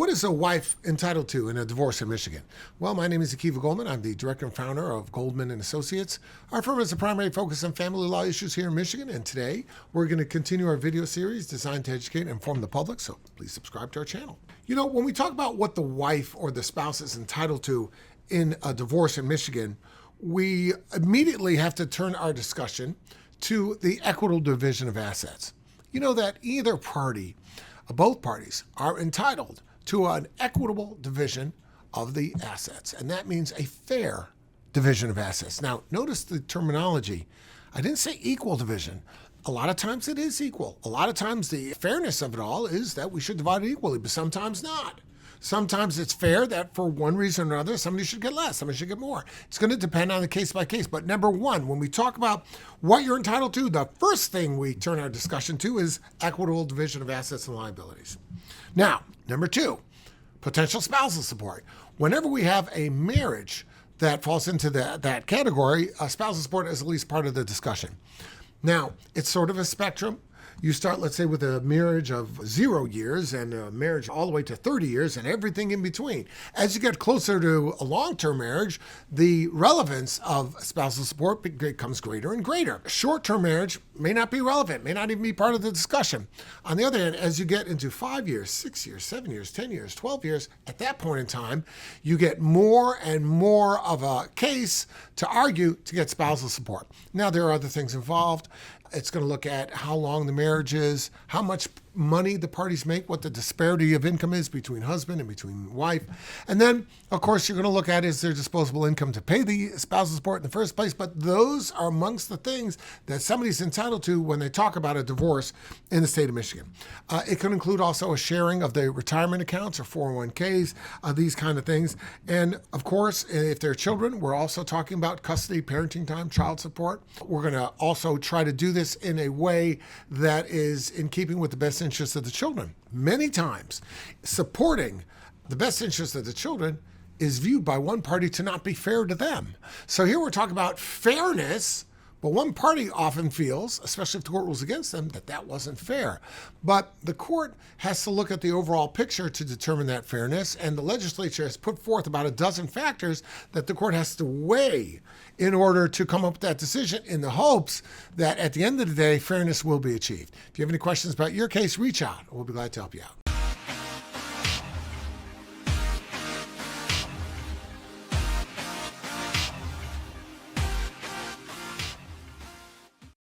What is a wife entitled to in a divorce in Michigan? Well, my name is Equitable Goldman. I'm the director and founder of Goldman and Associates. Our firm has a primary focus on family law issues here in Michigan, and today we're going to continue our video series designed to educate and inform the public, so please subscribe to our channel. You know, when we talk about what the wife or the spouse is entitled to in a divorce in Michigan, we immediately have to turn our discussion to the equitable division of assets. You know that either party, both parties, are entitled to an equitable division of the assets. And that means a fair division of assets. Now, notice the terminology. I didn't say equal division. A lot of times it is equal. A lot of times the fairness of it all is that we should divide it equally, but sometimes not. Sometimes it's fair that for one reason or another, somebody should get less, somebody should get more. It's going to depend on the case by case. But number one, when we talk about what you're entitled to, the first thing we turn our discussion to is equitable division of assets and liabilities. Now, number two, potential spousal support. Whenever we have a marriage that falls into that category, spousal support is at least part of the discussion. Now, it's sort of a spectrum. You start, let's say, with a marriage of 0 years and a marriage all the way to 30 years and everything in between. As you get closer to a long-term marriage, the relevance of spousal support becomes greater and greater. Short-term marriage may not be relevant, may not even be part of the discussion. On the other hand, as you get into 5 years, 6 years, 7 years, 10 years, 12 years, at that point in time, you get more and more of a case to argue to get spousal support. Now, there are other things involved. It's going to look at how long the marriage is, how much money the parties make, what the disparity of income is between husband and between wife. And then, of course, you're going to look at is there disposable income to pay the spousal support in the first place. But those are amongst the things that somebody's entitled to when they talk about a divorce in the state of Michigan. It could include also a sharing of the retirement accounts or 401ks, these kind of things. And of course, if they're children, we're also talking about custody, parenting time, child support. We're going to also try to do this in a way that is in keeping with the best interests of the children. Many times, supporting the best interests of the children is viewed by one party to not be fair to them. So here we're talking about fairness, but one party often feels, especially if the court rules against them, that that wasn't fair. But the court has to look at the overall picture to determine that fairness, and the legislature has put forth about a dozen factors that the court has to weigh in order to come up with that decision in the hopes that at the end of the day, fairness will be achieved. If you have any questions about your case, reach out. We'll be glad to help you out.